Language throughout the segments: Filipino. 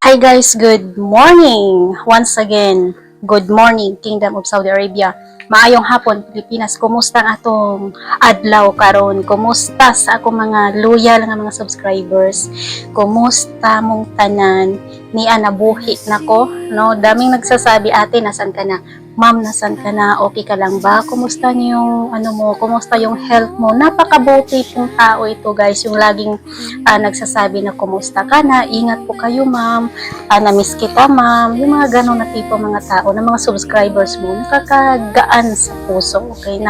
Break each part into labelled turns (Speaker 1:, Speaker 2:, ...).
Speaker 1: Hi guys, good morning! Once again, good morning Kingdom of Saudi Arabia. Maayong hapon Pilipinas. Kumusta ang atong adlaw karon? Kumusta sa akong mga loyal nga mga subscribers? Kumusta mong tanan? Niya nabuhi nako, no? Daming nagsasabi, ate, nasan ka na? Ma'am, nasan ka na? Okay ka lang ba? Kumusta yung ano mo? Kumusta yung health mo? Napakabuti pong tao ito, guys. Yung laging nagsasabi na kumusta ka na? Ingat po kayo, ma'am. Na-miss kita, ma'am. Yung mga ganong na tipo mga tao, na mga subscribers mo, nakakagaan sa puso, okay?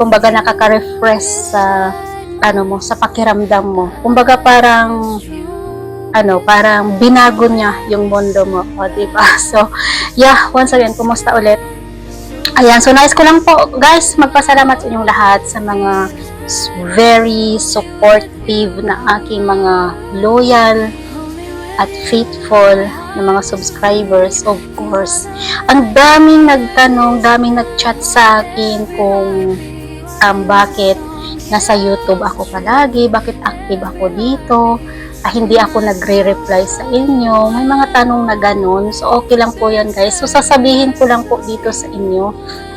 Speaker 1: Kumbaga nakaka-refresh sa ano mo, sa pakiramdam mo. Kumbaga parang binago niya yung mundo mo, o diba? So, yeah, once again, kumusta ulit? Ayan, so nice ko lang po, guys, magpasalamat sa inyong lahat sa mga very supportive na aking mga loyal at faithful na mga subscribers, of course. Ang daming nagtanong, daming nagchat sa akin kung bakit nasa YouTube ako palagi, bakit active ako dito, hindi ako nagre-reply sa inyo. May mga tanong na ganun. So, okay lang po yan, guys. So, sasabihin ko lang po dito sa inyo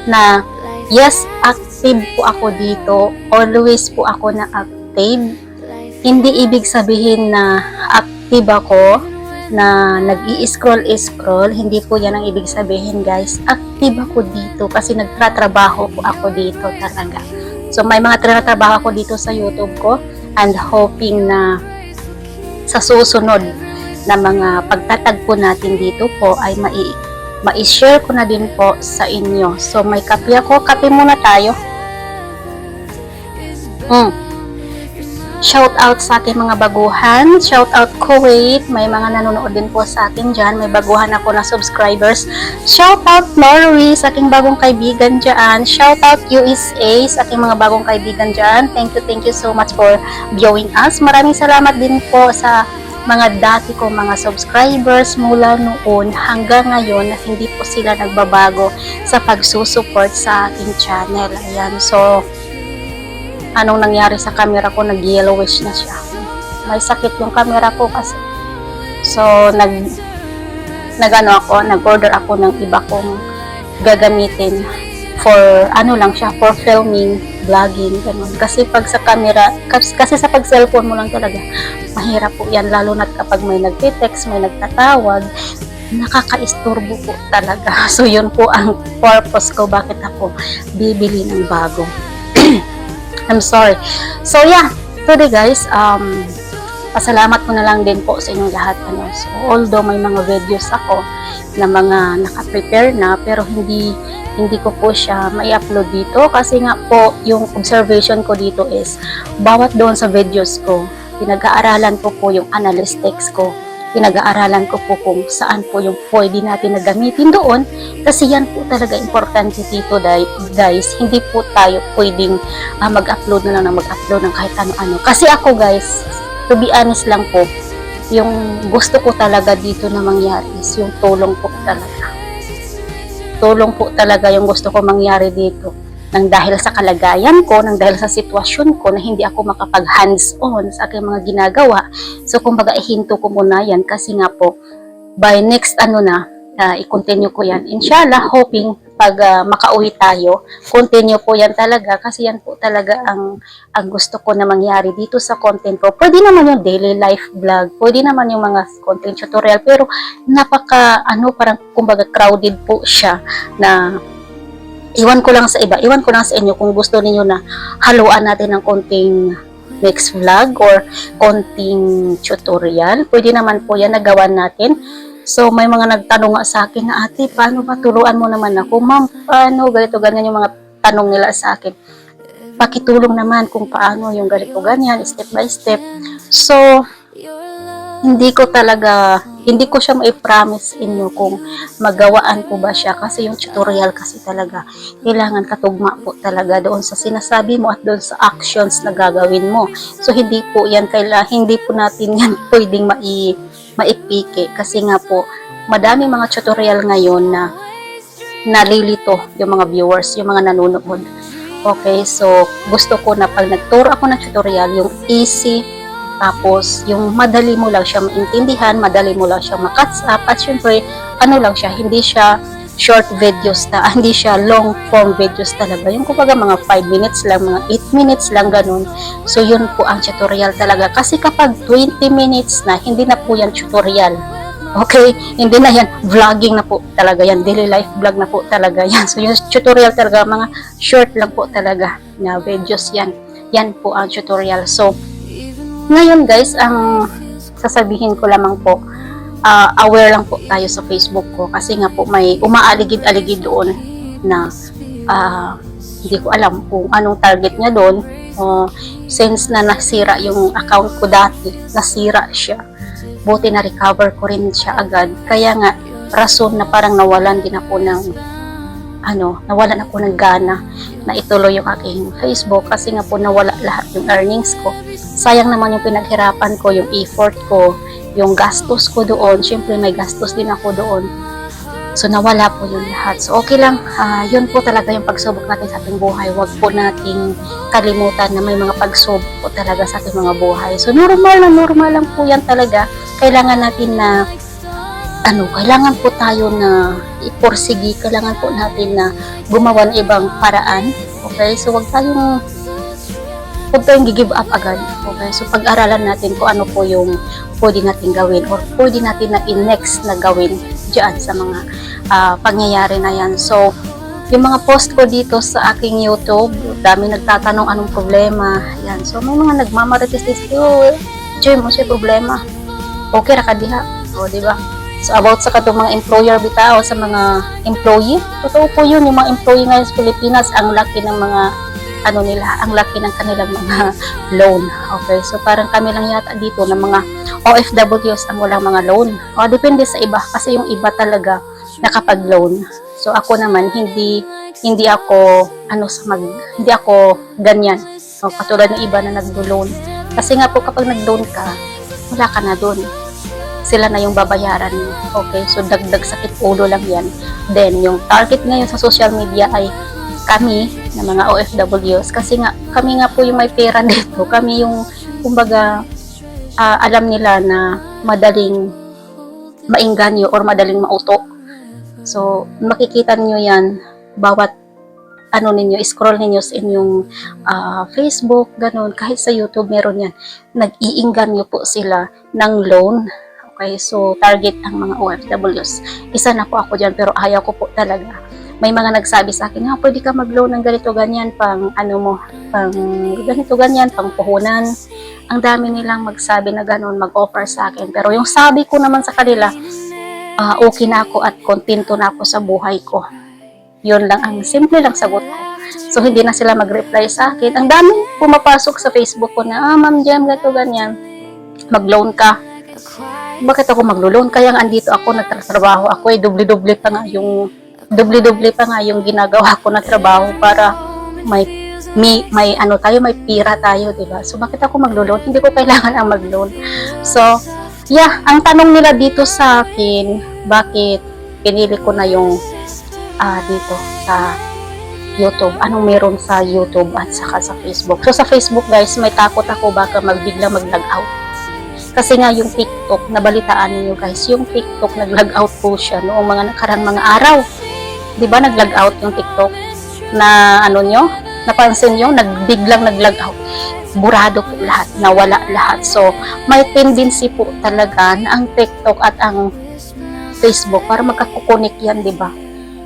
Speaker 1: na yes, active po ako dito. Always po ako na active. Hindi ibig sabihin na active ako, na nag-i-scroll. Hindi po yan ang ibig sabihin, guys. Active ako dito kasi nagtratrabaho po ako dito talaga. So, may mga trabaho ako dito sa YouTube ko and hoping na sa susunod na mga pagtatagpo natin dito po ay mai-share ko na din po sa inyo. So, may kape ako. Kape muna tayo. Shout out sa aking mga baguhan. Shout out Kuwait. May mga nanonood din po sa akin dyan. May baguhan ako na subscribers. Shout out Norway sa aking bagong kaibigan dyan. Shout out USA sa aking mga bagong kaibigan dyan. Thank you so much for viewing us. Maraming salamat din po sa mga dati ko mga subscribers mula noon hanggang ngayon na hindi po sila nagbabago sa pagsusupport sa aking channel. Ayan, so anong nangyari sa camera ko, nag-yellowish na siya. May sakit yung camera ko kasi. So, nag-order ako ng iba kong gagamitin for, for filming, vlogging, ganun. Kasi pag sa camera, kasi sa pag-cellphone mo lang talaga, mahirap po yan, lalo na kapag may nagte-text, may nagtatawag, nakaka-istorbo po talaga. So, yun po ang purpose ko, bakit ako bibili ng bago. I'm sorry. So, yeah. Today, guys, pasalamat ko na lang din po sa inyong lahat. So, although may mga videos ako na mga naka-prepare na, pero hindi ko po siya mai-upload dito. Kasi nga po, yung observation ko dito is, bawat doon sa videos ko, pinag-aaralan ko po yung analytics ko. Pinag-aaralan ko po kung saan po yung pwede natin na gamitin doon kasi yan po talaga importante dito, guys. Hindi po tayo pwedeng mag-upload na lang ng mag-upload ng kahit ano-ano. Kasi ako, guys, to be honest lang po, yung gusto ko talaga dito na mangyari is yung tulong po talaga. Tulong po talaga yung gusto ko mangyari dito. Nang dahil sa kalagayan ko, nang dahil sa sitwasyon ko na hindi ako makapag hands-on sa aking mga ginagawa. So, kumbaga, ihinto ko muna yan kasi nga po, by next i-continue ko yan. Inshallah, hoping pag makauwi tayo, continue po yan talaga kasi yan po talaga ang gusto ko na mangyari dito sa content ko. Pwede naman yung daily life vlog, pwede naman yung mga content tutorial, pero parang kumbaga crowded po siya na iwan ko lang sa iba, iwan ko lang sa inyo kung gusto niyo na haluan natin ng konting next vlog or konting tutorial. Pwede naman po yan, nagawan natin. So, may mga nagtanong nga sa akin na, ate, paano ba turuan mo naman ako? Ma'am, paano? Ganito, ganyan yung mga tanong nila sa akin. Pakitulong naman kung paano yung ganito, ganyan, step by step. So, hindi ko siya mai-promise inyo kung magawaan ko ba siya kasi yung tutorial kasi talaga kailangan katugma po talaga doon sa sinasabi mo at doon sa actions na gagawin mo. So hindi po natin yan pwedeng maipike kasi nga po madaming mga tutorial ngayon na nalilito yung mga viewers, yung mga nanonood. Okay, so gusto ko na pag nagturo ako ng tutorial, yung easy, tapos yung madali mo lang siya maintindihan, madali mo lang siya ma-catch up, at syempre, ano lang siya, hindi siya short videos hindi siya long form videos talaga. Yung kumbaga mga 5 minutes lang, mga 8 minutes lang ganun. So yun po ang tutorial talaga. Kasi kapag 20 minutes na, hindi na po yan tutorial. Okay, hindi na yan vlogging na po talaga yan, daily life vlog na po talaga yan. So yung tutorial talaga, mga short lang po talaga na videos yan. Yan po ang tutorial. So ngayon guys, ang sasabihin ko lamang po, aware lang po tayo sa Facebook ko kasi nga po may umaaligid-aligid doon na hindi ko alam kung anong target niya doon. Since na nasira yung account ko dati, nasira siya. Buti na recover ko rin siya agad. Kaya nga, rason na parang nawalan din ako ng nawalan ako ng gana na ituloy yung aking Facebook kasi nga po nawala lahat yung earnings ko. Sayang naman yung pinaghirapan ko, yung effort ko, yung gastos ko doon. Syempre may gastos din ako doon. So nawala po yung lahat. So okay lang, yun po talaga yung pagsubok natin sa ating buhay. Huwag po nating kalimutan na may mga pagsubok po talaga sa ating mga buhay. So normal lang po yan talaga. Kailangan natin na kailangan po tayo na iporsigi, kailangan po natin na gumawa ng ibang paraan. Okay? So, huwag tayong gi-give up agad. Okay? So, pag-aralan natin kung ano po yung pwede natin gawin or pwede natin na in-next na gawin dyan sa mga pangyayari na yan. So, yung mga post ko dito sa aking YouTube, dami nagtatanong anong problema. Yan. So, may mga nagmamarites dito, Jim, ano siya problema? Okay, rakadiha. O, diba? So, about sa katong mga employer bitaw, sa mga employee, totoo po yun, yung mga employee ngayon sa Pilipinas, ang laki ng mga, ang laki ng kanilang mga loan. Okay, so parang kami lang yata dito ng mga OFWs ang walang mga loan. O, depende sa iba, kasi yung iba talaga nakapag-loan. So, ako naman, hindi ako, hindi ako ganyan. So, katulad ng iba na nag-loan. Kasi nga po, kapag nag-loan ka, wala ka na doon. Sila na yung babayaran mo. Okay, so dagdag sakit ulo lang yan. Then, yung target ngayon sa social media ay kami, na mga OFWs, kasi nga, kami nga po yung may pera dito. Kami yung, kumbaga, alam nila na madaling maingganyo or madaling mauto. So, makikita niyo yan, bawat scroll ninyo sa inyong Facebook, ganun, kahit sa YouTube meron yan. Nag-iingganyo po sila ng loan. Okay, so target ang mga OFWs. Isa na po ako dyan, pero ayaw ko po talaga. May mga nagsabi sa akin, pwede ka mag-loan ng ganito, ganyan, pang ganito, ganyan, pang puhunan. Ang dami nilang magsabi na ganun, mag-offer sa akin. Pero yung sabi ko naman sa kanila, okay na ako at kontento na ako sa buhay ko. Yun lang, ang simple lang sagot ko. So, hindi na sila mag-reply sa akin. Ang dami pumapasok sa Facebook ko na, Ma'am Jem, ganito, ganyan, mag-loan ka. Bakit ako maglo-loan? Kaya nga andito ako, nagtatrabaho ako, doble-doble pa nga yung ginagawa ko na trabaho para may pira tayo, diba? So, bakit ako maglo-loan? Hindi ko kailangan ang mag-loan. So, yeah, ang tanong nila dito sa akin, bakit pinili ko na yung dito sa YouTube, anong meron sa YouTube at saka sa Facebook. So, sa Facebook, guys, may takot ako baka bigla mag-log out. Kasi nga yung TikTok, nabalitaan niyo guys, yung TikTok nag-log out po siya noong mga nakarang mga araw. 'Di ba nag-log out yung TikTok? Na napansin niyo, biglang nag-log out. Burado po lahat, nawala lahat. So, may tendency po talaga na ang TikTok at ang Facebook para magkakukunik yan, 'di ba?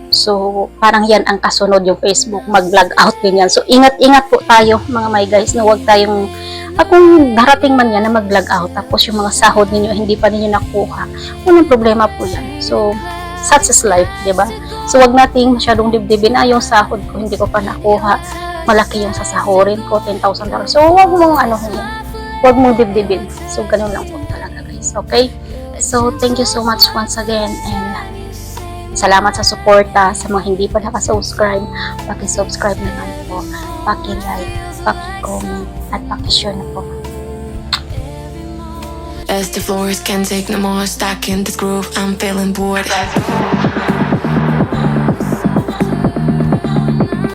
Speaker 1: So, parang yan ang kasunod yung Facebook, mag-log out din yan. So, ingat-ingat po tayo mga my guys, na huwag tayong kung darating man yan na mag-log out, tapos yung mga sahod ninyo hindi pa ninyo nakuha, walang problema po yan. So, such is life, diba? So, wag nating masyadong dibdibin, yung sahod ko, hindi ko pa nakuha, malaki yung sasahurin ko, $10,000. So, wag mong dibdibin. So, ganun lang po talaga guys, okay? So, thank you so much once again, and salamat sa suporta. Sa mga hindi pa nakasubscribe, paki-subscribe naman po, paki-like, paki-comment, at paki-share na po.
Speaker 2: As the floors can't take no more, stuck in this groove, I'm feeling bored.